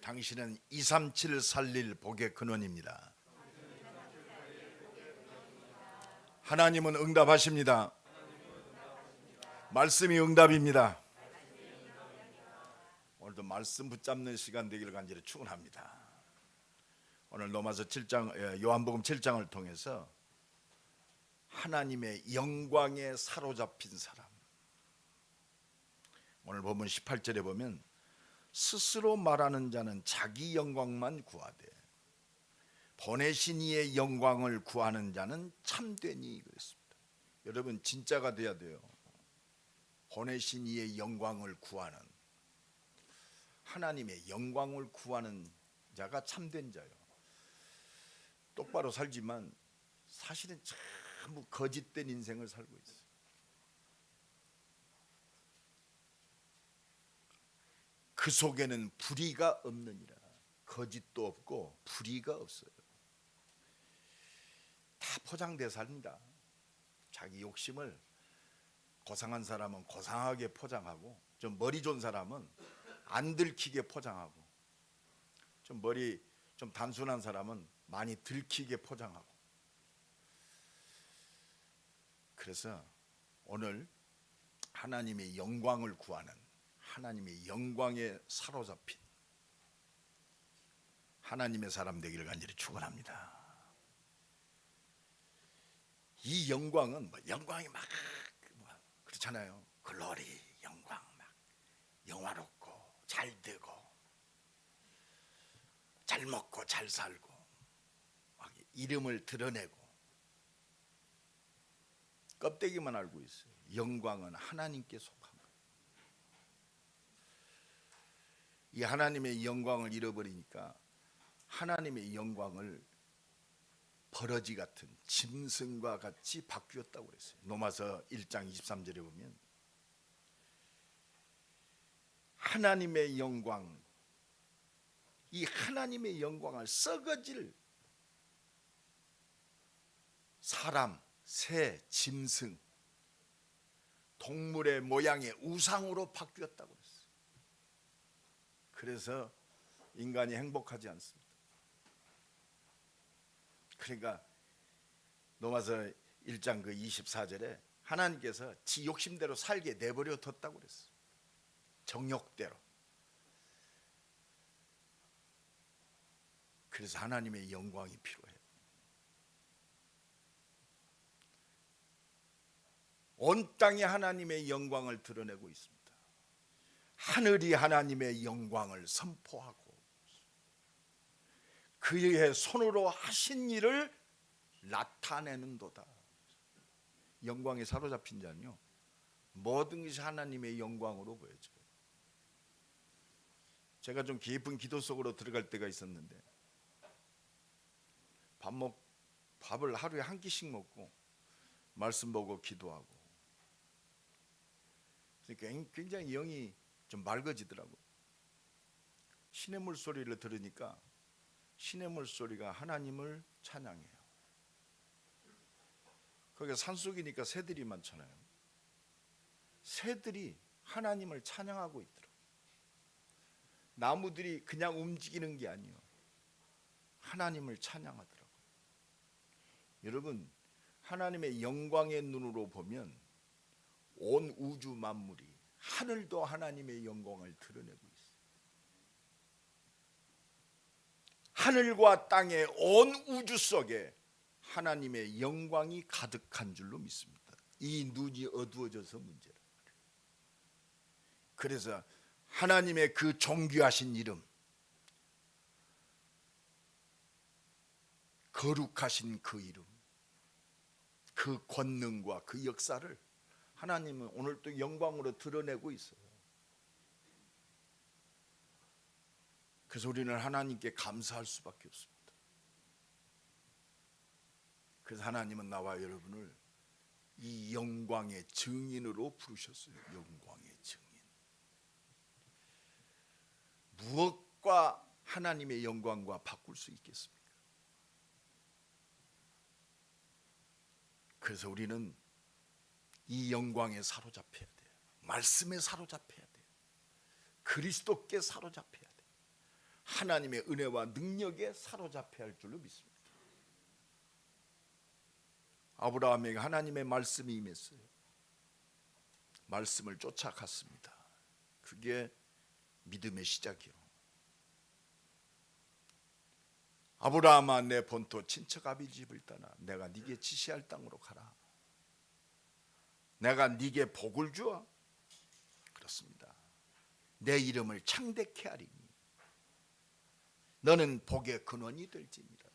당신은 237 살릴 복의 근원입니다. 하나님은 응답하십니다. 말씀이 응답입니다. 오늘도 말씀 붙잡는 시간 되기를 간절히 축원합니다. 오늘 로마서 7장, 요한복음 7장을 통해서 하나님의 영광에 사로잡힌 사람, 오늘 보면 18절에 보면 스스로 말하는 자는 자기 영광만 구하되 보내신 이의 영광을 구하는 자는 참되니 그랬습니다. 여러분 진짜가 돼야 돼요. 보내신 이의 영광을 구하는, 하나님의 영광을 구하는 자가 참된 자요. 똑바로 살지만 사실은 전부 거짓된 인생을 살고 있어요. 그 속에는 불의가 없느니라. 거짓도 없고 불의가 없어요. 다 포장돼 삽니다. 자기 욕심을 고상한 사람은 고상하게 포장하고, 좀 머리 좋은 사람은 안 들키게 포장하고, 좀 머리 좀 단순한 사람은 많이 들키게 포장하고. 그래서 오늘 하나님의 영광을 구하는, 하나님의 영광에 사로잡힌 하나님의 사람 되기를 간절히 축원합니다. 이 영광은 영광이 막 그렇잖아요. 글로리, 영광, 막 영화롭고 잘 되고 잘 먹고 잘 살고 막 이름을 드러내고, 껍데기만 알고 있어요. 영광은 하나님께 속한 거예요. 이 하나님의 영광을 잃어버리니까 하나님의 영광을 버러지 같은 짐승과 같이 바뀌었다고 그랬어요. 로마서 1장 23절에 보면 하나님의 영광, 이 하나님의 영광을 썩어질 사람, 새, 짐승, 동물의 모양의 우상으로 바뀌었다고 그랬어요. 그래서 인간이 행복하지 않습니다. 그러니까 로마서 1장 그 24절에 하나님께서 지 욕심대로 살게 내버려 뒀다고 그랬어요. 정욕대로. 그래서 하나님의 영광이 필요해요. 온 땅이 하나님의 영광을 드러내고 있습니다. 하늘이 하나님의 영광을 선포하고 그의 손으로 하신 일을 나타내는도다. 영광에 사로잡힌 자는요, 모든 것이 하나님의 영광으로 보여져요. 제가 좀 깊은 기도 속으로 들어갈 때가 있었는데, 밥을 하루에 한 끼씩 먹고 말씀 보고 기도하고, 그러니까 굉장히 영이 좀 맑아지더라고요. 시냇물 소리를 들으니까 시냇물 소리가 하나님을 찬양해요. 거기가 산속이니까 새들이 많잖아요. 새들이 하나님을 찬양하고 있더라고요. 나무들이 그냥 움직이는 게 아니에요. 하나님을 찬양하더라고요. 여러분, 하나님의 영광의 눈으로 보면 온 우주 만물이, 하늘도 하나님의 영광을 드러내고 있어요. 하늘과 땅의 온 우주 속에 하나님의 영광이 가득한 줄로 믿습니다. 이 눈이 어두워져서 문제라. 그래서 하나님의 그 존귀하신 이름, 거룩하신 그 이름, 그 권능과 그 역사를 하나님은 오늘 또 영광으로 드러내고 있어요. 그래서 우리는 하나님께 감사할 수밖에 없습니다. 그래서 하나님은 나와 여러분을 이 영광의 증인으로 부르셨어요. 영광의 증인. 무엇과 하나님의 영광과 바꿀 수 있겠습니까? 그래서 우리는 이 영광에 사로잡혀야 돼요. 말씀에 사로잡혀야 돼요. 그리스도께 사로잡혀야 돼요. 하나님의 은혜와 능력에 사로잡혀야 할 줄로 믿습니다. 아브라함에게 하나님의 말씀이 임했어요. 말씀을 쫓아갔습니다. 그게 믿음의 시작이요. 아브라함아, 내 본토 친척 아비 집을 떠나 내가 네게 지시할 땅으로 가라. 내가 네게 복을 주어 그렇습니다. 내 이름을 창대케 하리니 너는 복의 근원이 될지니라.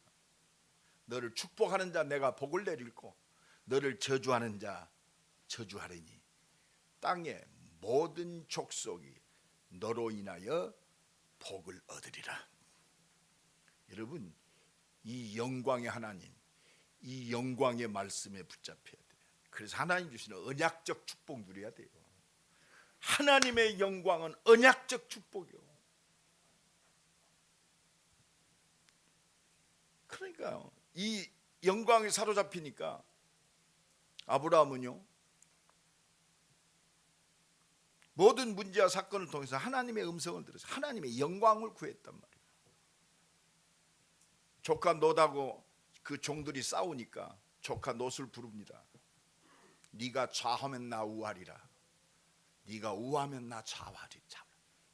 너를 축복하는 자 내가 복을 내릴고 너를 저주하는 자 저주하리니 땅의 모든 족속이 너로 인하여 복을 얻으리라. 여러분, 이 영광의 하나님, 이 영광의 말씀에 붙잡혀야 돼요. 그래서 하나님 주시는 언약적 축복 누려야 돼요. 하나님의 영광은 언약적 축복이요. 그러니까요, 이 영광에 사로잡히니까 아브라함은요, 모든 문제와 사건을 통해서 하나님의 음성을 들어서 하나님의 영광을 구했단 말이에요. 조카 롯하고 그 종들이 싸우니까 조카 롯을 부릅니다. 네가 좌하면 나 우하리라. 네가 우하면 나 좌하리라.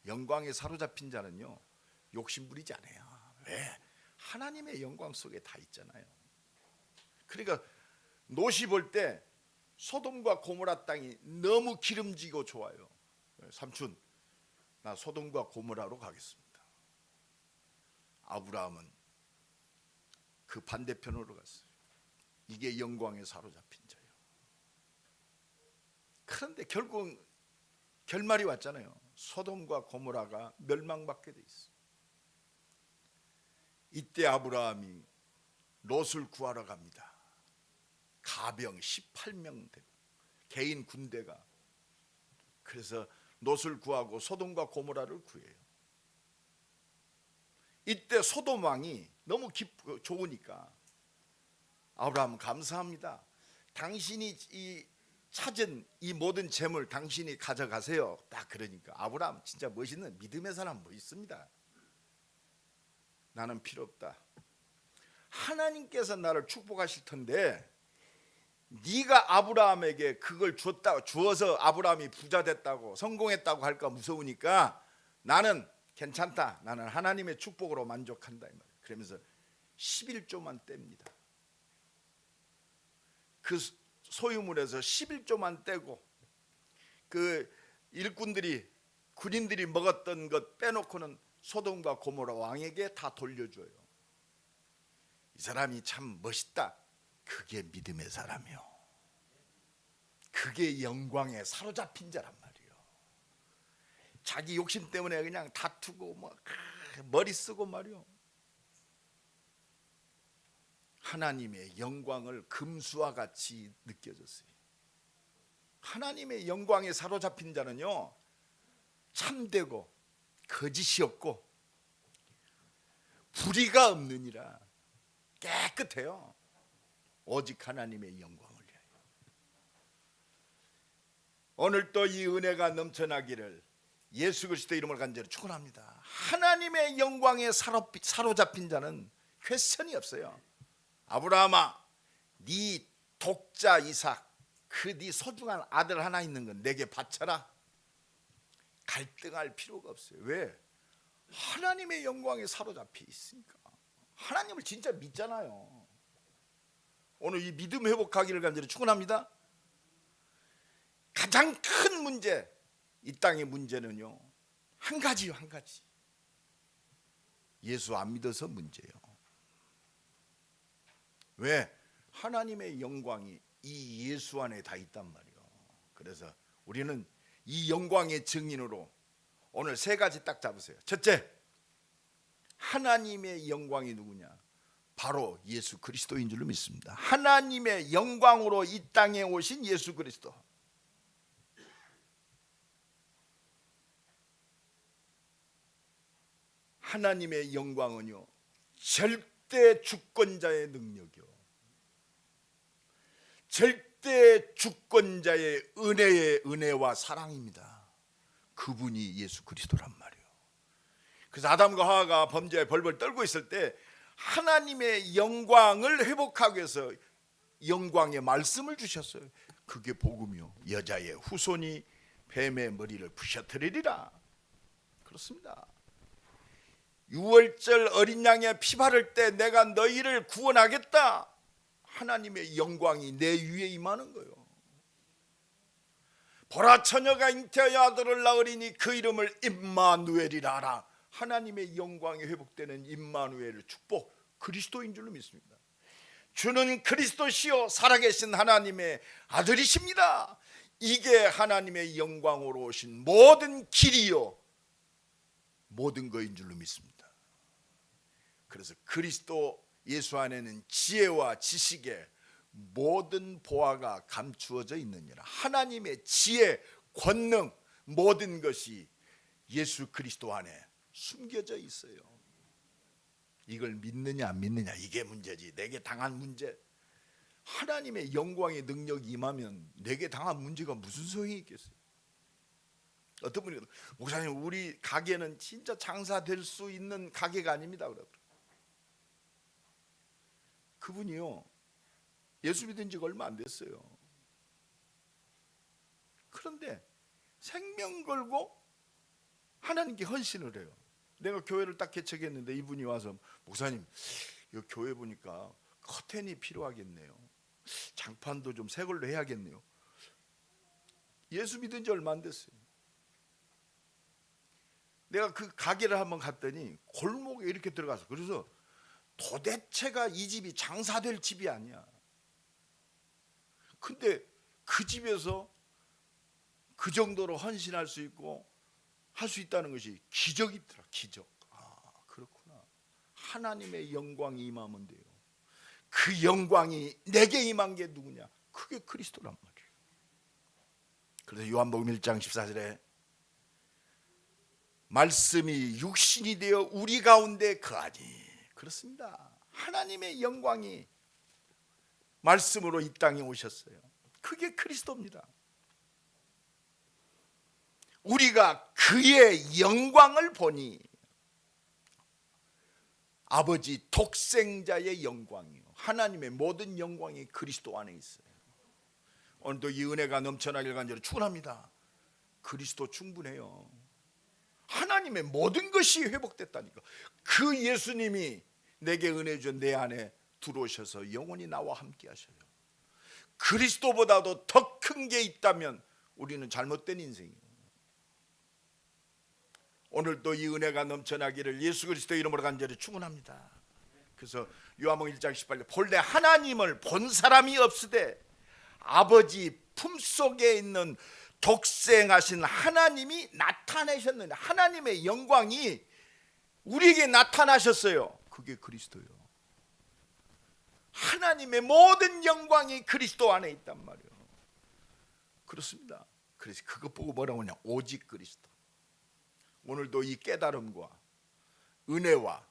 영광에 사로잡힌 자는요, 욕심 부리지 않아요. 왜? 하나님의 영광 속에 다 있잖아요. 그러니까 롯이 볼 때 소돔과 고모라 땅이 너무 기름지고 좋아요. 삼촌, 나 소돔과 고모라로 가겠습니다. 아브라함은 그 반대편으로 갔어요. 이게 영광에 사로잡힌 자예요. 그런데 결국 결말이 왔잖아요. 소돔과 고모라가 멸망받게 돼 있어요. 이때 아브라함이 롯을 구하러 갑니다. 가병 18명 되고 개인 군대가. 그래서 롯을 구하고 소돔과 고모라를 구해요. 이때 소돔 왕이 너무 좋으니까 아브라함 감사합니다. 당신이 이 찾은 이 모든 재물 당신이 가져가세요. 딱 그러니까 아브라함 진짜 멋있는 믿음의 사람 멋있습니다. 나는 필요 없다. 하나님께서 나를 축복하실 텐데 네가 아브라함에게 그걸 주어서 아브라함이 부자 됐다고 성공했다고 할까 무서우니까 나는 괜찮다. 나는 하나님의 축복으로 만족한다. 그러면서 11조만 뗍니다. 그 소유물에서 11조만 떼고 그 일꾼들이 군인들이 먹었던 것 빼놓고는 소돔과 고모라 왕에게 다 돌려줘요. 이 사람이 참 멋있다. 그게 믿음의 사람이요. 그게 영광에 사로잡힌 자란 말이에요. 자기 욕심 때문에 그냥 다투고 머리 쓰고 말이요. 하나님의 영광을 금수와 같이 느껴졌어요. 하나님의 영광에 사로잡힌 자는요, 참되고 거짓이 없고 불의가 없느니라. 깨끗해요. 오직 하나님의 영광을 위하여. 오늘도 이 은혜가 넘쳐나기를 예수 그리스도의 이름을 간절히 축원합니다. 하나님의 영광에 사로잡힌 자는 퀘스천이 없어요. 아브라함아, 네 독자 이삭, 그 네 소중한 아들 하나 있는 건 내게 바쳐라. 갈등할 필요가 없어요. 왜? 하나님의 영광에 사로잡혀 있으니까. 하나님을 진짜 믿잖아요. 오늘 이 믿음 회복하기를 간절히 축원합니다. 가장 큰 문제, 이 땅의 문제는요, 한 가지요, 한 가지. 예수 안 믿어서 문제예요. 왜? 하나님의 영광이 이 예수 안에 다 있단 말이에요. 그래서 우리는 이 영광의 증인으로 오늘 세 가지 딱 잡으세요. 첫째, 하나님의 영광이 누구냐? 바로 예수 그리스도인 줄로 믿습니다. 하나님의 영광으로 이 땅에 오신 예수 그리스도. 하나님의 영광은요, 절대 주권자의 능력이요, 절대 주권자의 은혜와 사랑입니다. 그분이 예수 그리스도란 말이에요. 그래서 아담과 하와가 범죄에 벌벌 떨고 있을 때 하나님의 영광을 회복하기 위해서 영광의 말씀을 주셨어요. 그게 복음이요. 여자의 후손이 뱀의 머리를 부셔뜨리리라. 그렇습니다. 6월절 어린 양의 피 바를 때 내가 너희를 구원하겠다. 하나님의 영광이 내 위에 임하는 거예요. 보라 처녀가 잉태하여 아들을 낳으리니 그 이름을 임마누엘이라 하라. 하나님의 영광이 회복되는 임마누엘 축복, 그리스도인 줄로 믿습니다. 주는 그리스도시요 살아계신 하나님의 아들이십니다. 이게 하나님의 영광으로 오신 모든 길이요 모든 거인 줄로 믿습니다. 그래서 그리스도 예수 안에는 지혜와 지식의 모든 보화가 감추어져 있느니라. 하나님의 지혜, 권능, 모든 것이 예수 그리스도 안에 숨겨져 있어요. 이걸 믿느냐 안 믿느냐 이게 문제지. 내게 당한 문제, 하나님의 영광의 능력이 임하면 내게 당한 문제가 무슨 소용이 있겠어요? 어떤 분이 목사님 우리 가게는 진짜 장사될 수 있는 가게가 아닙니다. 그분이요 예수 믿은 지가 얼마 안 됐어요. 그런데 생명 걸고 하나님께 헌신을 해요. 내가 교회를 딱 개척했는데 이분이 와서 목사님 이 교회 보니까 커튼이 필요하겠네요. 장판도 좀 새 걸로 해야겠네요. 예수 믿은 지 얼마 안 됐어요. 내가 그 가게를 한번 갔더니 골목에 이렇게 들어가서, 그래서 도대체가 이 집이 장사될 집이 아니야. 근데 그 집에서 그 정도로 헌신할 수 있고 할 수 있다는 것이 기적이더라. 기적. 아 그렇구나. 하나님의 영광이 임하면 돼요. 그 영광이 내게 임한 게 누구냐? 그게 그리스도란 말이에요. 그래서 요한복음 1장 14절에 말씀이 육신이 되어 우리 가운데 거하니, 그렇습니다. 하나님의 영광이 말씀으로 이 땅에 오셨어요. 그게 그리스도입니다. 우리가 그의 영광을 보니, 아버지 독생자의 영광이요 하나님의 모든 영광이 그리스도 안에 있어요. 오늘도 이 은혜가 넘쳐나길 간절히 축원합니다. 그리스도 충분해요. 하나님의 모든 것이 회복됐다니까. 그 예수님이 내게 은혜 준 내 안에 들어오셔서 영원히 나와 함께 하셔요. 그리스도보다도 더 큰 게 있다면 우리는 잘못된 인생이에요. 오늘도 이 은혜가 넘쳐나기를 예수 그리스도의 이름으로 간절히 축원합니다. 그래서 요한복음 1장 18절 본래 하나님을 본 사람이 없으되 아버지 품속에 있는 독생하신 하나님이 나타내셨는데, 하나님의 영광이 우리에게 나타나셨어요. 그게 그리스도예요. 하나님의 모든 영광이 그리스도 안에 있단 말이에요. 그렇습니다. 그래서 그것 보고 뭐라고 하냐? 오직 그리스도. 오늘도 이 깨달음과 은혜와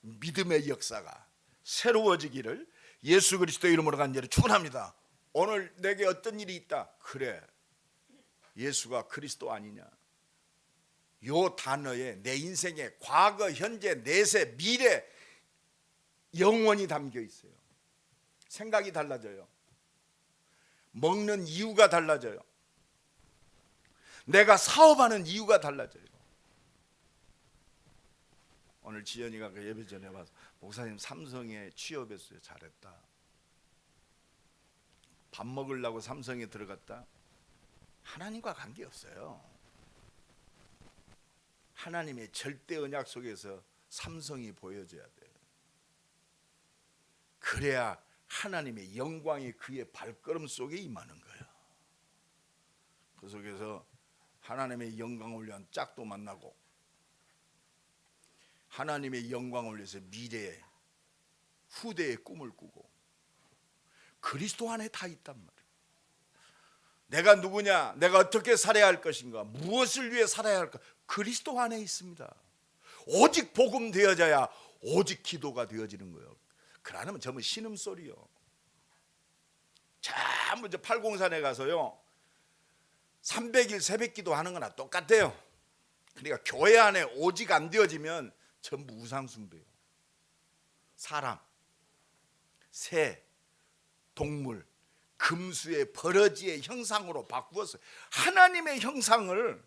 믿음의 역사가 새로워지기를 예수 그리스도의 이름으로 간절히 축원합니다. 오늘 내게 어떤 일이 있다. 그래, 예수가 그리스도 아니냐? 요 단어에 내 인생의 과거, 현재, 내세, 미래, 영원히 담겨 있어요. 생각이 달라져요. 먹는 이유가 달라져요. 내가 사업하는 이유가 달라져요. 오늘 지연이가 그 예배 전에 와서 목사님 삼성에 취업했어요. 잘했다. 밥 먹으려고 삼성에 들어갔다. 하나님과 관계없어요. 하나님의 절대 언약 속에서 삼성이 보여져야 돼. 그래야 하나님의 영광이 그의 발걸음 속에 임하는 거예요. 그 속에서 하나님의 영광을 위한 짝도 만나고 하나님의 영광을 위해서 미래에 후대의 꿈을 꾸고 그리스도 안에 다 있단 말이에요. 내가 누구냐? 내가 어떻게 살아야 할 것인가? 무엇을 위해 살아야 할까? 그리스도 안에 있습니다. 오직 복음 되어져야 오직 기도가 되어지는 거예요. 그러면 전부 신음소리요. 전부 저 팔공산에 가서요 300일 새벽기도 하는 거나 똑같아요. 그러니까 교회 안에 오직 안 되어지면 전부 우상숭배예요. 사람, 새, 동물, 금수의 버러지의 형상으로 바꾸었어요. 하나님의 형상을,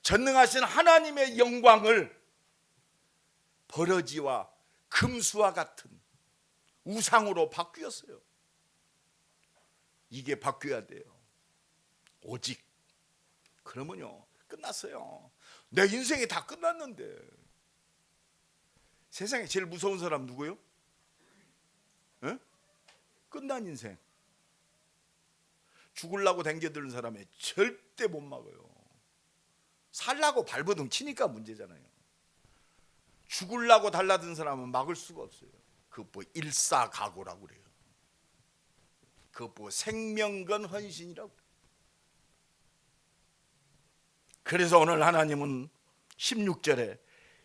전능하신 하나님의 영광을 버러지와 금수와 같은 우상으로 바뀌었어요. 이게 바뀌어야 돼요. 오직. 그러면요 끝났어요. 내 인생이 다 끝났는데. 세상에 제일 무서운 사람 누구예요? 에? 끝난 인생. 죽으려고 댕겨드는 사람에 절대 못 막아요. 살라고 발버둥 치니까 문제잖아요. 죽으려고 달라든 사람은 막을 수가 없어요. 그거 뭐 일사각오라고 그래요. 그거 뭐 생명건 헌신이라고 그래요. 그래서 오늘 하나님은 16절에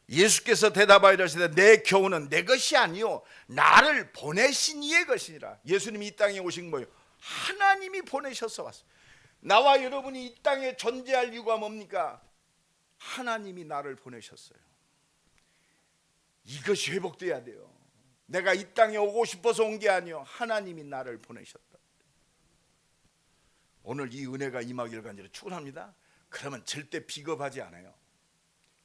예수께서 대답하여 이르시되 내 교훈은 내 것이 아니요 나를 보내신 이의 것이니라. 예수님이 이 땅에 오신 거예요. 하나님이 보내셔서 왔어요. 나와 여러분이 이 땅에 존재할 이유가 뭡니까? 하나님이 나를 보내셨어요. 이것이 회복돼야 돼요. 내가 이 땅에 오고 싶어서 온 게 아니요 하나님이 나를 보내셨다. 오늘 이 은혜가 임하기를 간절히 축원합니다. 그러면 절대 비겁하지 않아요.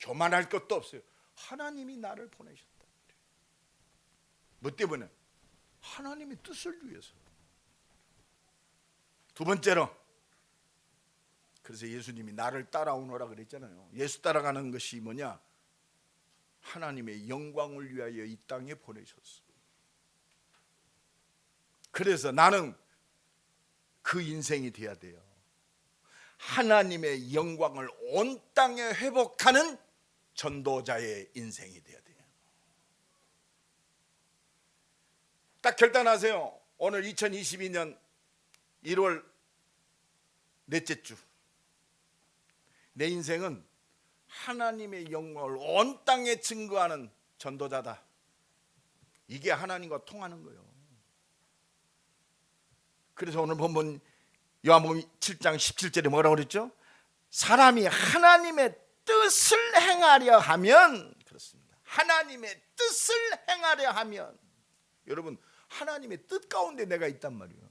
교만할 것도 없어요. 하나님이 나를 보내셨다. 뭐 때문에? 하나님의 뜻을 위해서. 두 번째로, 그래서 예수님이 나를 따라오너라 그랬잖아요. 예수 따라가는 것이 뭐냐? 하나님의 영광을 위하여 이 땅에 보내셨어. 그래서 나는 그 인생이 돼야 돼요. 하나님의 영광을 온 땅에 회복하는 전도자의 인생이 돼야 돼요. 딱 결단하세요. 오늘 2022년 1월 넷째 주, 내 인생은 하나님의 영광을 온 땅에 증거하는 전도자다. 이게 하나님과 통하는 거예요. 그래서 오늘 본문 요한복음 7장 17절에 뭐라고 그랬죠? 사람이 하나님의 뜻을 행하려 하면, 그렇습니다. 하나님의 뜻을 행하려 하면, 여러분 하나님의 뜻 가운데 내가 있단 말이에요.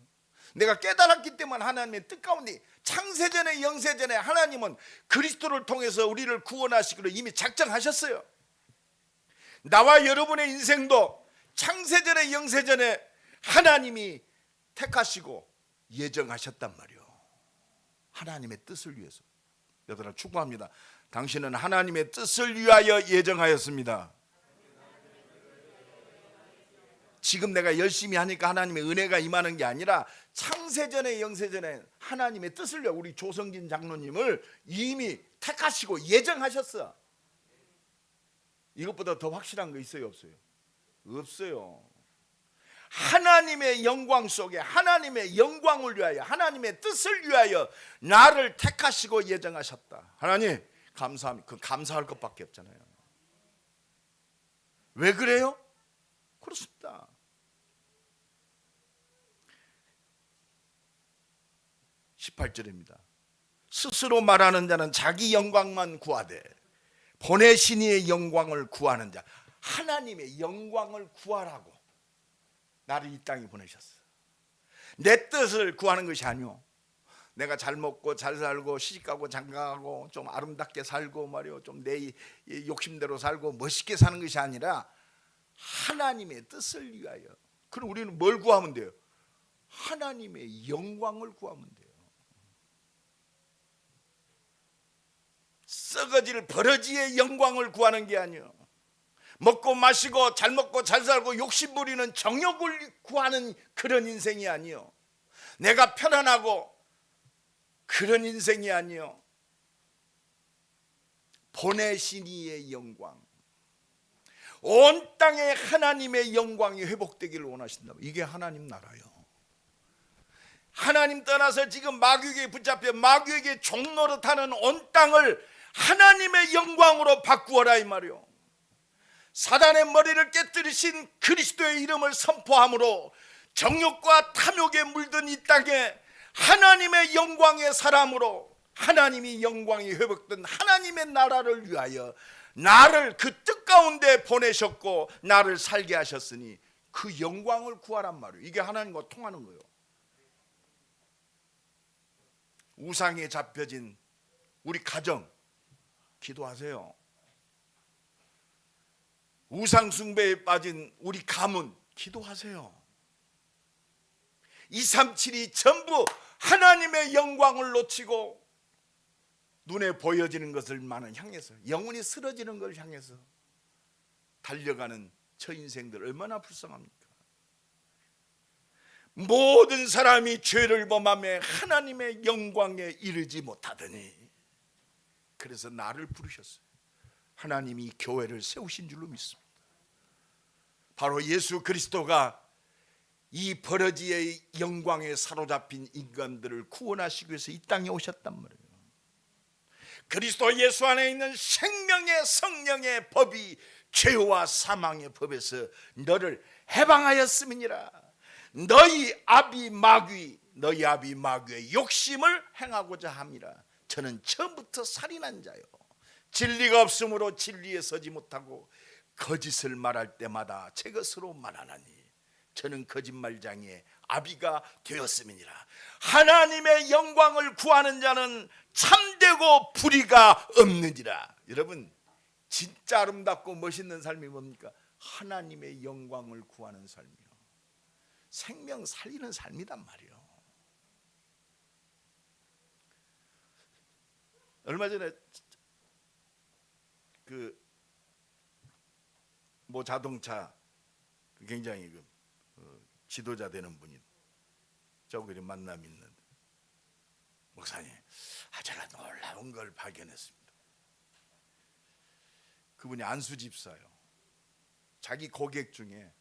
내가 깨달았기 때문에 하나님의 뜻 가운데, 창세전에 영세전에 하나님은 그리스도를 통해서 우리를 구원하시기로 이미 작정하셨어요. 나와 여러분의 인생도 창세전에 영세전에 하나님이 택하시고 예정하셨단 말이에요. 하나님의 뜻을 위해서. 여러분 축복합니다. 당신은 하나님의 뜻을 위하여 예정하였습니다. 지금 내가 열심히 하니까 하나님의 은혜가 임하는 게 아니라 창세전에 영세전에 하나님의 뜻을 위하여 우리 조성진 장로님을 이미 택하시고 예정하셨어. 이것보다 더 확실한 거 있어요, 없어요? 없어요. 하나님의 영광 속에 하나님의 영광을 위하여 하나님의 뜻을 위하여 나를 택하시고 예정하셨다. 하나님 감사합니다. 그 감사할 것밖에 없잖아요. 왜 그래요? 그렇습니다. 18절입니다. 스스로 말하는 자는 자기 영광만 구하되 보내신 이의 영광을 구하는 자. 하나님의 영광을 구하라고 나를 이 땅에 보내셨어. 내 뜻을 구하는 것이 아니오. 내가 잘 먹고 잘 살고 시집가고 장가가고 좀 아름답게 살고 말이오, 좀 내 욕심대로 살고 멋있게 사는 것이 아니라 하나님의 뜻을 위하여. 그럼 우리는 뭘 구하면 돼요? 하나님의 영광을 구하면 돼요. 썩어질 버러지의 영광을 구하는 게 아니에요. 먹고 마시고 잘 먹고 잘 살고 욕심 부리는 정욕을 구하는 그런 인생이 아니요. 내가 편안하고 그런 인생이 아니요. 보내신 이의 영광, 온 땅에 하나님의 영광이 회복되기를 원하신다. 이게 하나님 나라요. 하나님 떠나서 지금 마귀에게 붙잡혀 마귀에게 종노릇하는 온 땅을 하나님의 영광으로 바꾸어라 이 말이요. 사단의 머리를 깨뜨리신 그리스도의 이름을 선포함으로 정욕과 탐욕에 물든 이 땅에 하나님의 영광의 사람으로 하나님이 영광이 회복된 하나님의 나라를 위하여 나를 그 뜻 가운데 보내셨고 나를 살게 하셨으니 그 영광을 구하란 말이에요. 이게 하나님과 통하는 거예요. 우상에 잡혀진 우리 가정 기도하세요. 우상 숭배에 빠진 우리 가문 기도하세요. 237이 전부 하나님의 영광을 놓치고 눈에 보여지는 것을만은 향해서 영혼이 쓰러지는 걸 향해서 달려가는 저 인생들 얼마나 불쌍합니까? 모든 사람이 죄를 범하며 하나님의 영광에 이르지 못하더니 그래서 나를 부르셨어요. 하나님이 교회를 세우신 줄로 믿습니다. 바로 예수 그리스도가 이 버러지의 영광에 사로잡힌 인간들을 구원하시기 위해서 이 땅에 오셨단 말이에요. 그리스도 예수 안에 있는 생명의 성령의 법이 죄와 사망의 법에서 너를 해방하였음이니라. 너희 아비 마귀의 욕심을 행하고자 함이라. 저는 처음부터 살인한 자요, 진리가 없으므로 진리에 서지 못하고 거짓을 말할 때마다 제 것으로 말하나니 저는 거짓말장의 아비가 되었음이니라. 하나님의 영광을 구하는 자는 참되고 불의가 없느니라. 여러분, 진짜 아름답고 멋있는 삶이 뭡니까? 하나님의 영광을 구하는 삶이요, 생명 살리는 삶이단 말이에요. 얼마 전에 뭐 자동차 굉장히 지도자 되는 분이 저하고 만남이 있는데, 목사님, 제가 놀라운 걸 발견했습니다. 그분이 안수 집사요. 자기 고객 중에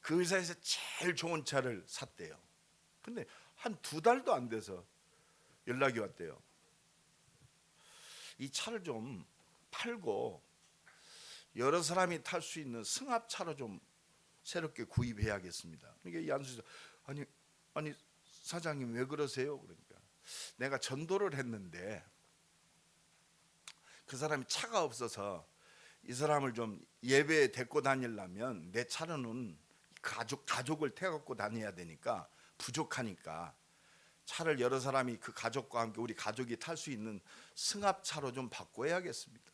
그 회사에서 제일 좋은 차를 샀대요. 근데 한 2달도 안 돼서 연락이 왔대요. 이 차를 좀 팔고 여러 사람이 탈 수 있는 승합차로 좀 새롭게 구입해야겠습니다. 그러니까 이 안수 집사, 아니 사장님 왜 그러세요? 그러니까 내가 전도를 했는데 그 사람이 차가 없어서 이 사람을 좀 예배에 데리고 다니려면 내 차로는 가족을 태워갖고 다녀야 되니까 부족하니까 차를 여러 사람이 그 가족과 함께 우리 가족이 탈 수 있는 승합차로 좀 바꿔야겠습니다.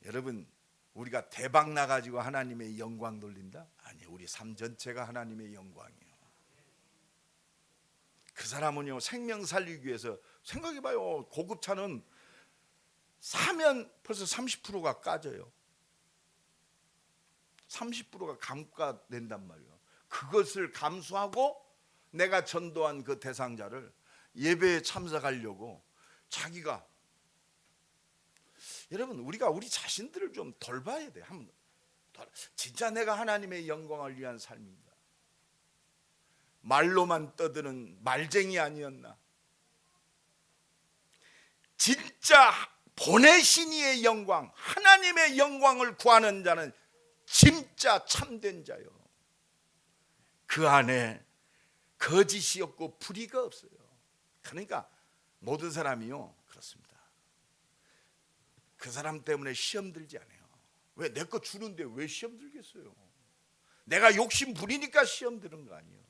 여러분, 우리가 대박 나가지고 하나님의 영광 돌린다? 아니, 우리 삶 전체가 하나님의 영광이에요. 그 사람은요, 생명 살리기 위해서 생각해봐요. 고급차는 사면 벌써 30%가 까져요. 30%가 감가된단 말이에요. 그것을 감수하고 내가 전도한 그 대상자를 예배에 참석하려고 자기가, 여러분, 우리가 우리 자신들을 좀 돌봐야 돼요. 진짜 내가 하나님의 영광을 위한 삶인가? 말로만 떠드는 말쟁이 아니었나? 진짜 보내신 이의 영광, 하나님의 영광을 구하는 자는 진짜 참된 자요, 그 안에 거짓이 없고 불의가 없어요. 그러니까 모든 사람이요 그렇습니다. 그 사람 때문에 시험 들지 않아요. 왜? 내 거 주는데 왜 시험 들겠어요? 내가 욕심 부리니까 시험 드는 거 아니에요.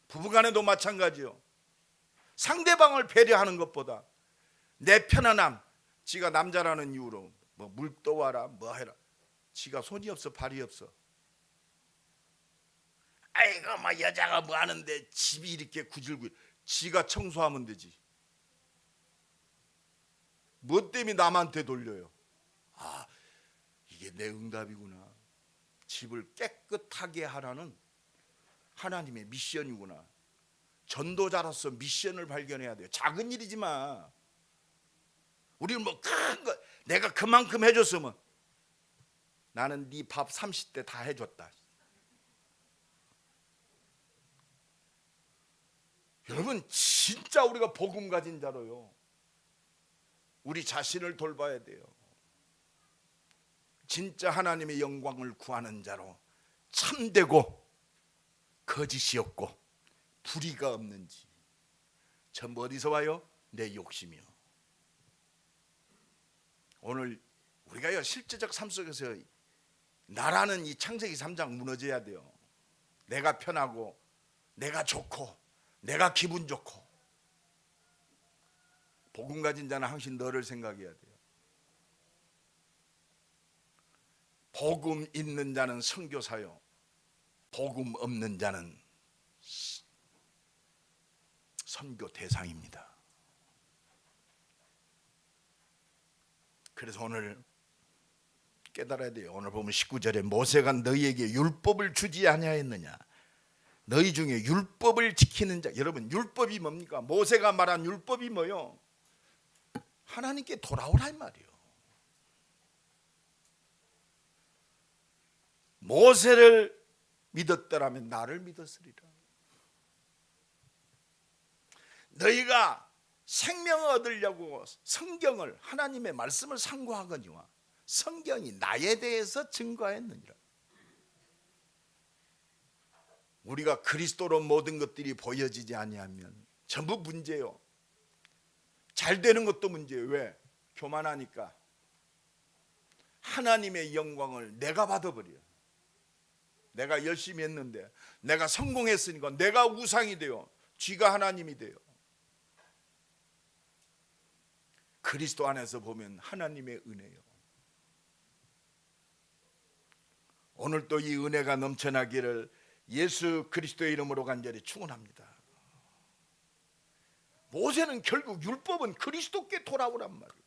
부부간에도 마찬가지요. 상대방을 배려하는 것보다 내 편안함, 지가 남자라는 이유로 뭐 물 떠와라 뭐 해라, 지가 손이 없어 발이 없어, 아이고 뭐 여자가 뭐 하는데 집이 이렇게 구질구질, 지가 청소하면 되지. 뭐 때문에 남한테 돌려요? 아, 이게 내 응답이구나. 집을 깨끗하게 하라는 하나님의 미션이구나. 전도자로서 미션을 발견해야 돼요. 작은 일이지만 우리는 뭐 큰 거 내가 그만큼 해줬으면 나는 네 밥 30대 다 해줬다. 여러분, 진짜 우리가 복음 가진 자로요, 우리 자신을 돌봐야 돼요. 진짜 하나님의 영광을 구하는 자로 참되고 거짓이 없고 불의가 없는지 전부 어디서 와요? 내 욕심이요. 오늘 우리가요 실제적 삶 속에서 나라는 이 창세기 3장 무너져야 돼요. 내가 편하고 내가 좋고 내가 기분 좋고. 복음 가진 자는 항상 너를 생각해야 돼요. 복음 있는 자는 선교사요, 복음 없는 자는 선교 대상입니다. 그래서 오늘 깨달아야 돼요. 오늘 보면 19절에 모세가 너희에게 율법을 주지 아니하였느냐. 너희 중에 율법을 지키는 자. 여러분 율법이 뭡니까? 모세가 말한 율법이 뭐요? 하나님께 돌아오란 말이요. 모세를 믿었더라면 나를 믿었으리라. 너희가 생명을 얻으려고 성경을, 하나님의 말씀을 상고하거니와 성경이 나에 대해서 증거하였느니라. 우리가 그리스도로 모든 것들이 보여지지 아니하면 전부 문제요. 잘 되는 것도 문제예요. 왜? 교만하니까 하나님의 영광을 내가 받아버려요. 내가 열심히 했는데, 내가 성공했으니까 내가 우상이 돼요. 쥐가 하나님이 돼요. 그리스도 안에서 보면 하나님의 은혜요. 오늘 또 이 은혜가 넘쳐나기를 예수 그리스도의 이름으로 간절히 축원합니다. 모세는 결국 율법은 그리스도께 돌아오란 말이에요.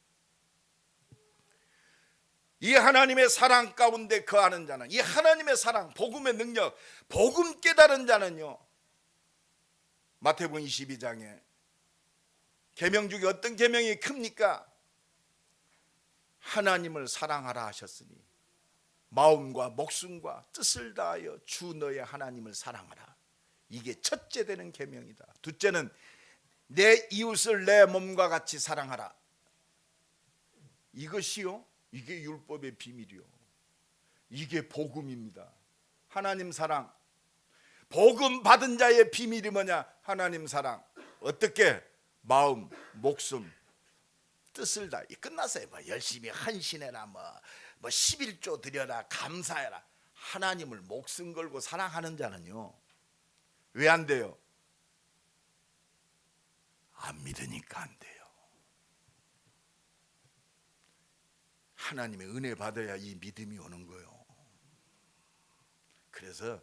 이 하나님의 사랑 가운데 거하는 자는, 이 하나님의 사랑, 복음의 능력, 복음 깨달은 자는요, 마태복음 22장에 계명 중에 어떤 계명이 큽니까? 하나님을 사랑하라 하셨으니 마음과 목숨과 뜻을 다하여 주 너의 하나님을 사랑하라. 이게 첫째 되는 계명이다. 둘째는 내 이웃을 내 몸과 같이 사랑하라. 이것이요, 이게 율법의 비밀이요. 이게 복음입니다. 하나님 사랑. 복음 받은 자의 비밀이 뭐냐? 하나님 사랑. 어떻게? 마음, 목숨, 뜻을 다. 끝났어요. 뭐 열심히 헌신해라, 뭐 11조 드려라, 감사해라. 하나님을 목숨 걸고 사랑하는 자는요, 왜 안 돼요? 안 믿으니까 안 돼요. 하나님의 은혜 받아야 이 믿음이 오는 거예요. 그래서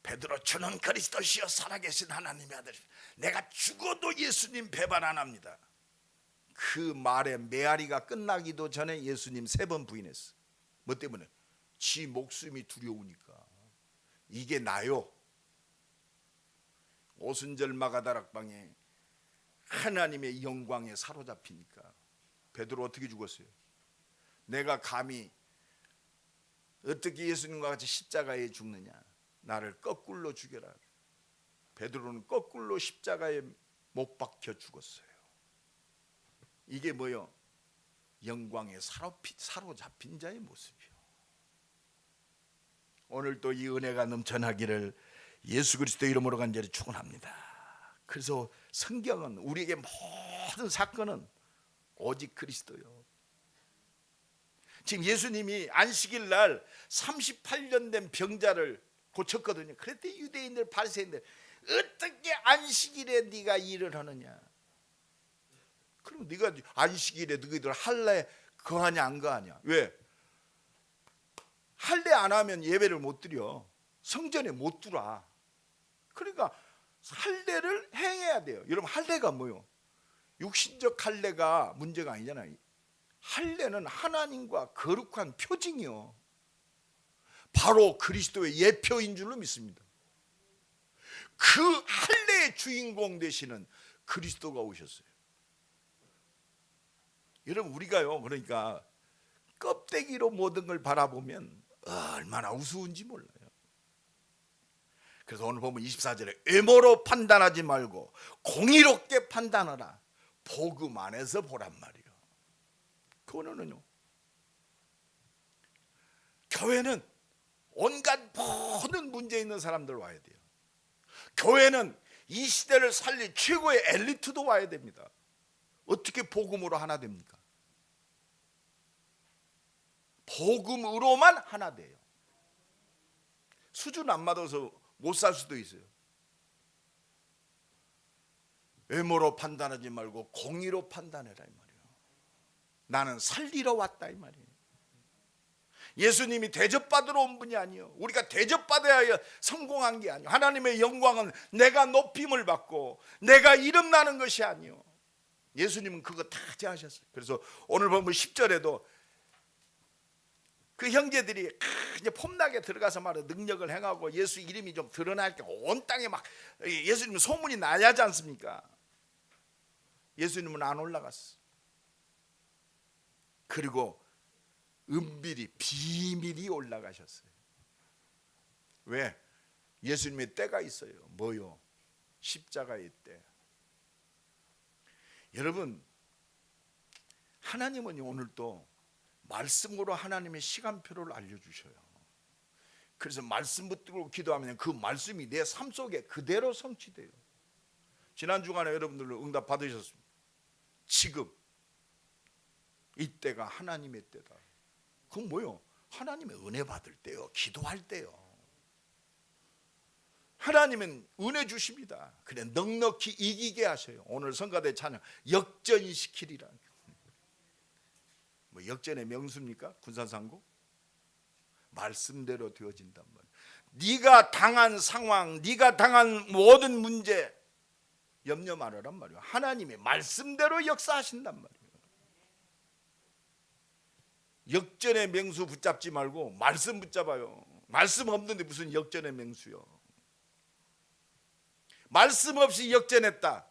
베드로, 주는 그리스도시요 살아계신 하나님의 아들, 내가 죽어도 예수님 배반 안 합니다. 그 말에 메아리가 끝나기도 전에 예수님 3번 부인했어. 뭐 때문에? 지 목숨이 두려우니까. 이게 나요. 오순절 마가다락방에 하나님의 영광에 사로잡히니까 베드로 어떻게 죽었어요? 내가 감히 어떻게 예수님과 같이 십자가에 죽느냐? 나를 거꾸로 죽여라. 베드로는 거꾸로 십자가에 못 박혀 죽었어요. 이게 뭐요? 영광에 사로잡힌 자의 모습이요. 오늘 또 이 은혜가 넘쳐나기를 예수 그리스도 이름으로 간절히 축원합니다. 그래서 성경은, 우리에게 모든 사건은 오직 그리스도요. 지금 예수님이 안식일 날 38년 된 병자를 고쳤거든요. 그랬더니 유대인들, 바리새인들, 어떻게 안식일에 네가 일을 하느냐? 그럼 네가 안식일에 너희들 할례 거하냐 안 거하냐? 왜? 할례 안 하면 예배를 못 드려. 성전에 못 들어와. 그러니까 할례를 행해야 돼요. 여러분, 할례가 뭐요? 육신적 할례가 문제가 아니잖아요. 할례는 하나님과 거룩한 표징이요. 바로 그리스도의 예표인 줄로 믿습니다. 그 할례의 주인공 되시는 그리스도가 오셨어요. 여러분, 우리가요, 그러니까 껍데기로 모든 걸 바라보면 얼마나 우스운지 몰라요. 그래서 오늘 보면 24절에 외모로 판단하지 말고 공의롭게 판단하라. 복음 안에서 보란 말이에요. 그거는요, 교회는 온갖 모든 문제 있는 사람들 와야 돼요. 교회는 이 시대를 살릴 최고의 엘리트도 와야 됩니다. 어떻게 복음으로 하나 됩니까? 복음으로만 하나 돼요. 수준 안 맞아서 못 살 수도 있어요. 외모로 판단하지 말고 공의로 판단해라 이 말이에요. 나는 살리러 왔다 이 말이에요. 예수님이 대접받으러 온 분이 아니에요. 우리가 대접받아야 성공한 게 아니에요. 하나님의 영광은 내가 높임을 받고 내가 이름 나는 것이 아니에요. 예수님은 그거 다 제하셨어요. 그래서 오늘 보면 10절에도 그 형제들이 이제 폼나게 들어가서 말해 능력을 행하고 예수 이름이 좀 드러날 때 온 땅에 막 예수님은 소문이 나야 하지 않습니까? 예수님은 안 올라갔어. 그리고 은밀히 비밀히 올라가셨어요. 왜? 예수님의 때가 있어요. 뭐요? 십자가의 때. 여러분, 하나님은 오늘도 말씀으로 하나님의 시간표를 알려주셔요. 그래서 말씀 붙들고 기도하면 그 말씀이 내 삶 속에 그대로 성취돼요. 지난 주간에 여러분들로 응답 받으셨습니다. 지금 이때가 하나님의 때다. 그건 뭐요? 하나님의 은혜 받을 때요, 기도할 때요. 하나님은 은혜 주십니다. 그래 넉넉히 이기게 하셔요. 오늘 성가대 찬양 역전시키리라. 뭐 역전의 명수입니까? 군사상고? 말씀대로 되어진단 말이에요. 네가 당한 상황, 네가 당한 모든 문제 염려 말아란 말이에요. 하나님의 말씀대로 역사하신단 말이에요. 역전의 명수 붙잡지 말고 말씀 붙잡아요. 말씀 없는데 무슨 역전의 명수요. 말씀 없이 역전했다.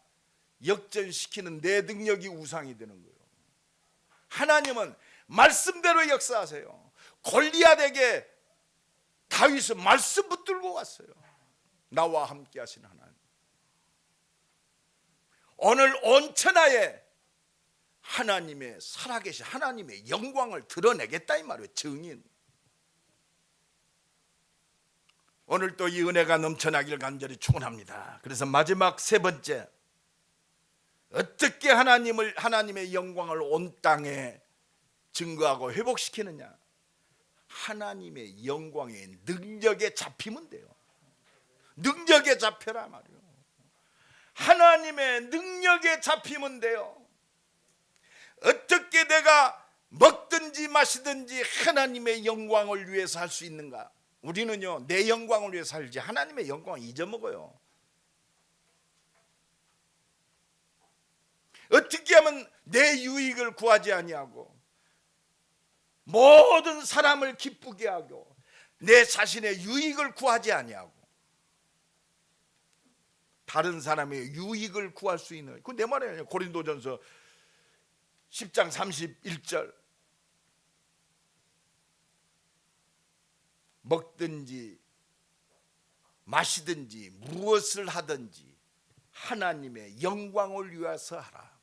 역전시키는 내 능력이 우상이 되는 거예요. 하나님은 말씀대로 역사하세요. 골리앗에게 다윗은 말씀 붙들고 왔어요. 나와 함께 하신 하나님. 오늘 온 천하에 하나님의 살아계신 하나님의 영광을 드러내겠다 이 말이에요. 증인. 오늘 또 이 은혜가 넘쳐나길 간절히 축원합니다. 그래서 마지막 세 번째, 어떻게 하나님의 영광을 온 땅에 증거하고 회복시키느냐? 하나님의 영광의 능력에 잡히면 돼요. 능력에 잡혀라 말이에요. 하나님의 능력에 잡히면 돼요. 어떻게 내가 먹든지 마시든지 하나님의 영광을 위해서 할 수 있는가? 우리는요, 내 영광을 위해서 살지 하나님의 영광을 잊어먹어요. 어떻게 하면 내 유익을 구하지 아니하고 모든 사람을 기쁘게 하고 내 자신의 유익을 구하지 아니하고 다른 사람의 유익을 구할 수 있는, 그건 내 말이에요. 고린도전서 10장 31절. 먹든지 마시든지 무엇을 하든지 하나님의 영광을 위해서 하라.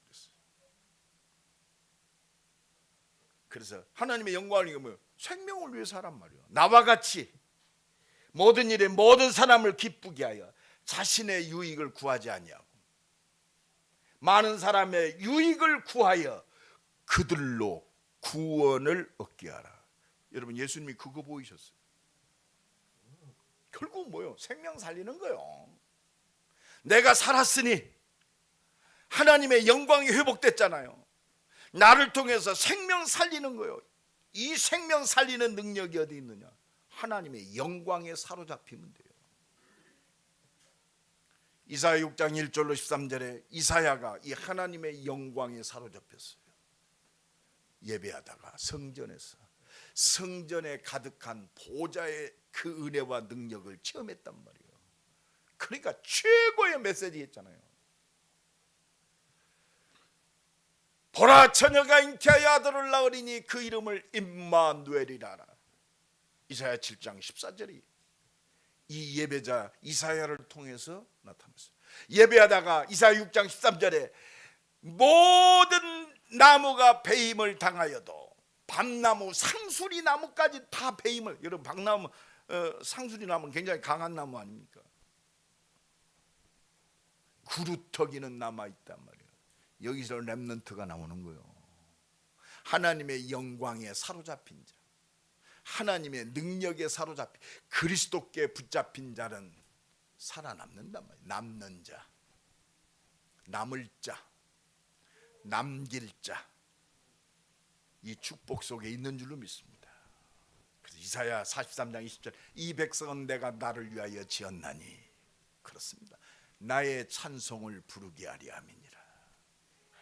그래서 하나님의 영광을 위해서 뭐예요? 생명을 위해서 하란 말이에요. 나와 같이 모든 일에 모든 사람을 기쁘게 하여 자신의 유익을 구하지 아니하고 많은 사람의 유익을 구하여 그들로 구원을 얻게 하라. 여러분, 예수님이 그거 보이셨어요. 결국 뭐예요? 생명 살리는 거예요. 내가 살았으니 하나님의 영광이 회복됐잖아요. 나를 통해서 생명 살리는 거예요. 이 생명 살리는 능력이 어디 있느냐? 하나님의 영광에 사로잡히면 돼요. 이사야 6장 1절로 13절에 이사야가 이 하나님의 영광에 사로잡혔어요. 예배하다가 성전에 가득한 보좌의 그 은혜와 능력을 체험했단 말이에요. 그러니까 최고의 메시지 했잖아요. 보라, 처녀가 잉태하여 아들을 낳으리니 그 이름을 임마누엘이라 하라. 이사야 7장 14절이 이 예배자 이사야를 통해서 나타났어요. 예배하다가 이사야 6장 13절에 모든 나무가 배임을 당하여도 밤나무, 상수리 나무까지 다 배임을. 여러분, 박나무, 상수리 나무는 굉장히 강한 나무 아닙니까? 구루터기는 남아있단 말이에요. 여기서 렘넌트가 나오는 거예요. 하나님의 영광에 사로잡힌 자, 하나님의 능력에 사로잡힌, 그리스도께 붙잡힌 자는 살아남는단 말이에요. 남는 자, 남을 자, 남길 자, 이 축복 속에 있는 줄로 믿습니다. 그래서 이사야 43장 20절, 이 백성은 내가 나를 위하여 지었나니, 그렇습니다. 나의 찬송을 부르게 하리 함이니라.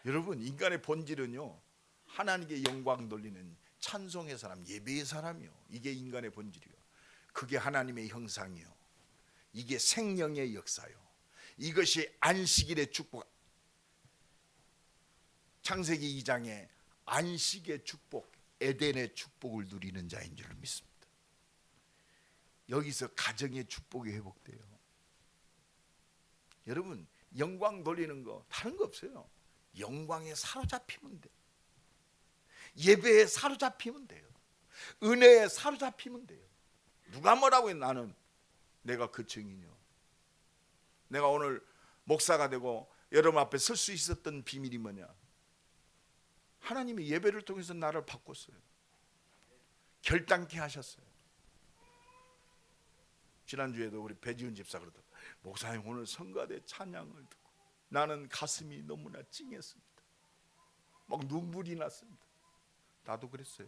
여러분, 인간의 본질은요, 하나님께 영광 돌리는 찬송의 사람, 예배의 사람이요. 이게 인간의 본질이요. 그게 하나님의 형상이요. 이게 생명의 역사요. 이것이 안식일의 축복, 창세기 2장에 안식의 축복, 에덴의 축복을 누리는 자인 줄 믿습니다. 여기서 가정의 축복이 회복돼요. 여러분, 영광 돌리는 거 다른 거 없어요. 영광에 사로잡히면 돼요. 예배에 사로잡히면 돼요. 은혜에 사로잡히면 돼요. 누가 뭐라고 해? 나는 내가 그 증인이요. 내가 오늘 목사가 되고 여러분 앞에 설 수 있었던 비밀이 뭐냐? 하나님이 예배를 통해서 나를 바꿨어요. 결단케 하셨어요. 지난주에도 우리 배지훈 집사 그러더라고요. 목사님, 오늘 성가대 찬양을 듣고 나는 가슴이 너무나 찡했습니다. 막 눈물이 났습니다. 나도 그랬어요.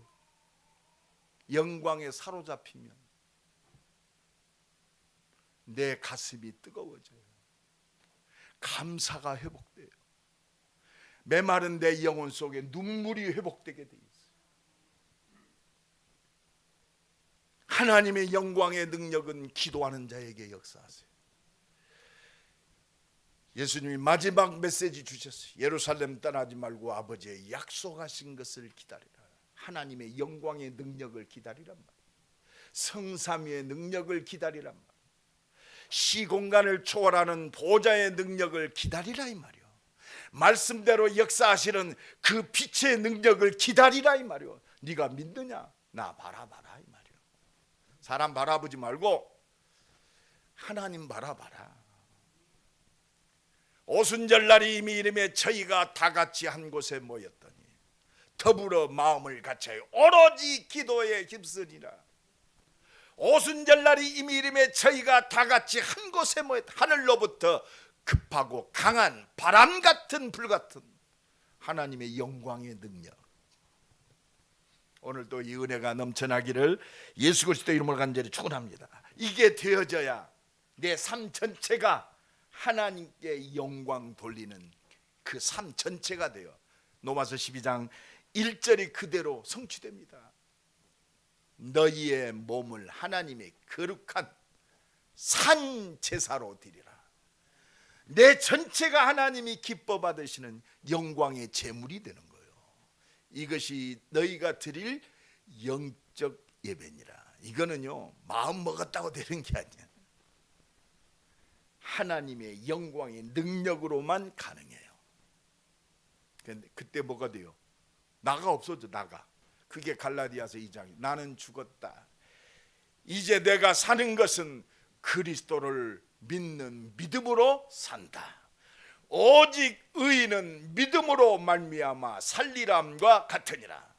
영광에 사로잡히면 내 가슴이 뜨거워져요. 감사가 회복돼요. 메마른 내 영혼 속에 눈물이 회복되게 돼 있어요. 하나님의 영광의 능력은 기도하는 자에게 역사하세요. 예수님이 마지막 메시지 주셨어요. 예루살렘 떠나지 말고 아버지의 약속하신 것을 기다리라. 하나님의 영광의 능력을 기다리란 말이에요. 성삼위의 능력을 기다리란 말이에요. 시공간을 초월하는 보좌의 능력을 기다리라 이 말이에요. 말씀대로 역사하시는 그 빛의 능력을 기다리라 이 말이에요. 네가 믿느냐? 나 바라봐라 이 말이에요. 사람 바라보지 말고 하나님 바라봐라. 오순절날이 이미 이름에 저희가 다 같이 한 곳에 모였더니 더불어 마음을 같이하여 오로지 기도에 힘쓰리라. 오순절날이 이미 이름에 저희가 다 같이 한 곳에 모였다. 하늘로부터 급하고 강한 바람 같은 불 같은 하나님의 영광의 능력, 오늘도 이 은혜가 넘쳐나기를 예수 그리스도 이름으로 간절히 축원합니다. 이게 되어져야 내 삶 전체가 하나님께 영광 돌리는 그 삶 전체가 돼요. 로마서 12장 1절이 그대로 성취됩니다. 너희의 몸을 하나님의 거룩한 산 제사로 드리라. 내 전체가 하나님이 기뻐 받으시는 영광의 제물이 되는 거예요. 이것이 너희가 드릴 영적 예배니라. 이거는요, 마음 먹었다고 되는 게 아니야. 하나님의 영광의 능력으로만 가능해요. 근데 그때 뭐가 돼요? 나가 없어져. 나가. 그게 갈라디아서 2장. 나는 죽었다. 이제 내가 사는 것은 그리스도를 믿는 믿음으로 산다. 오직 의인은 믿음으로 말미암아 살리람과 같으니라.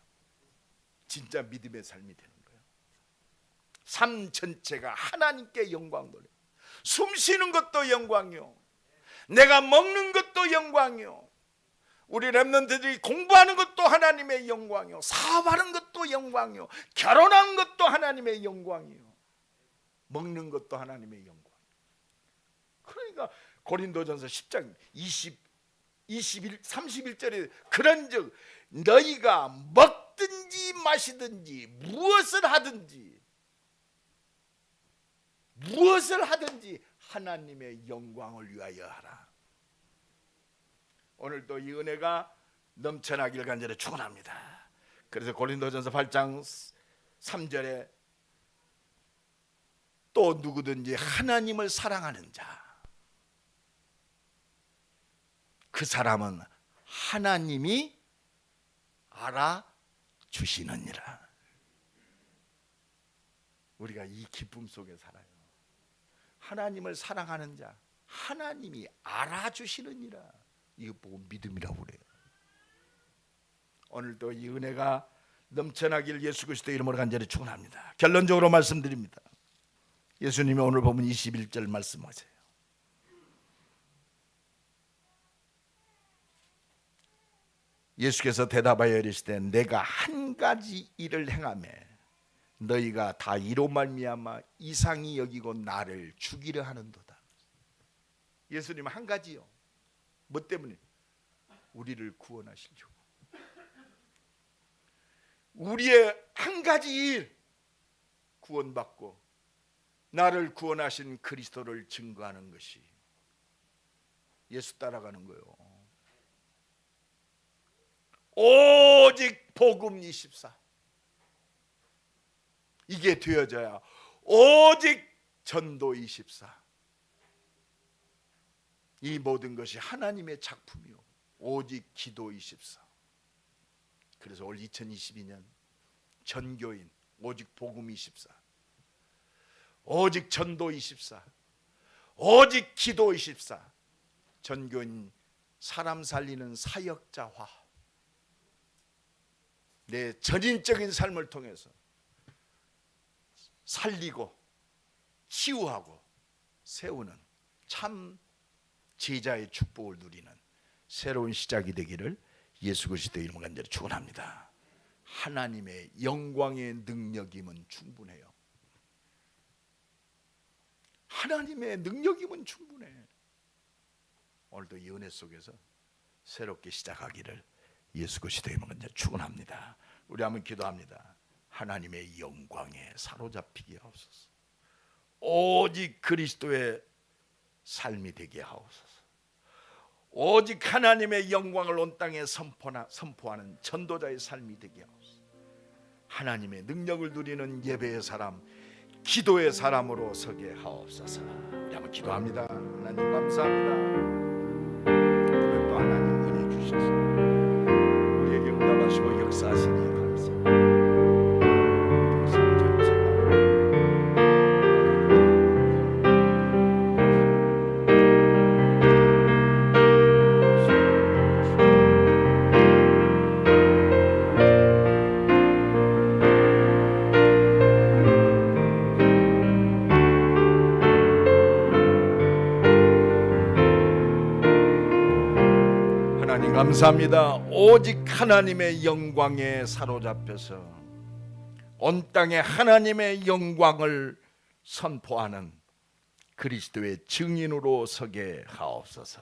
진짜 믿음의 삶이 되는 거예요. 삶 전체가 하나님께 영광 돌려. 숨 쉬는 것도 영광이요, 내가 먹는 것도 영광이요, 우리 렘넌트들이 공부하는 것도 하나님의 영광이요, 사업하는 것도 영광이요, 결혼하는 것도 하나님의 영광이요, 먹는 것도 하나님의 영광. 그러니까 고린도전서 10장 31절에 그런즉 너희가 먹든지 마시든지 무엇을 하든지 하나님의 영광을 위하여 하라. 오늘도 이 은혜가 넘쳐나길 간절히 축원합니다. 그래서 고린도전서 8장 3절에 또 누구든지 하나님을 사랑하는 자, 그 사람은 하나님이 알아주시느니라. 우리가 이 기쁨 속에 살아요. 하나님을 사랑하는 자, 하나님이 알아주시느니라. 이거 보고 믿음이라고 그래요. 오늘도 이 은혜가 넘쳐나길 예수 그리스도의 이름으로 간절히 축원합니다. 결론적으로 말씀드립니다. 예수님이 오늘 보면 21절 말씀하세요. 예수께서 대답하여 이르시되 내가 한 가지 일을 행하매 너희가 다 이로 말미암아 이상히 여기고 나를 죽이려 하는도다. 예수님은 한 가지요. 뭐 때문에? 우리를 구원하시려고. 우리의 한 가지 일, 구원받고 나를 구원하신 그리스도를 증거하는 것이 예수 따라가는 거예요. 오직 복음 24. 이게 되어져야 오직 전도 24. 이 모든 것이 하나님의 작품이요. 오직 기도 24. 그래서 올 2022년 전교인 오직 복음 24. 오직 전도 24. 오직 기도 24. 전교인 사람 살리는 사역자화. 내 전인적인 삶을 통해서 살리고 치유하고 세우는 참 제자의 축복을 누리는 새로운 시작이 되기를 예수 그리스도의 이름으로 간절히 축원합니다. 하나님의 영광의 능력이면 충분해요. 하나님의 능력이면 충분해. 오늘도 이 은혜 속에서 새롭게 시작하기를 예수 그리스도의 이름으로 간절히 축원합니다. 우리 한번 기도합니다. 하나님의 영광에 사로잡히게 하옵소서. 오직 그리스도의 삶이 되게 하옵소서. 오직 하나님의 영광을 온 땅에 선포하는 전도자의 삶이 되게 하옵소서. 하나님의 능력을 누리는 예배의 사람, 기도의 사람으로 서게 하옵소서. 우리 한번 기도합니다. 하나님 감사합니다. 오늘도 하나님 은혜 주셔서 우리에게 응답하시고 역사하시니 감사합니다. 감사합니다. 오직 하나님의 영광에 사로잡혀서 온 땅에 하나님의 영광을 선포하는 그리스도의 증인으로 서게 하옵소서.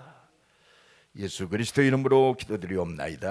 예수 그리스도의 이름으로 기도드리옵나이다.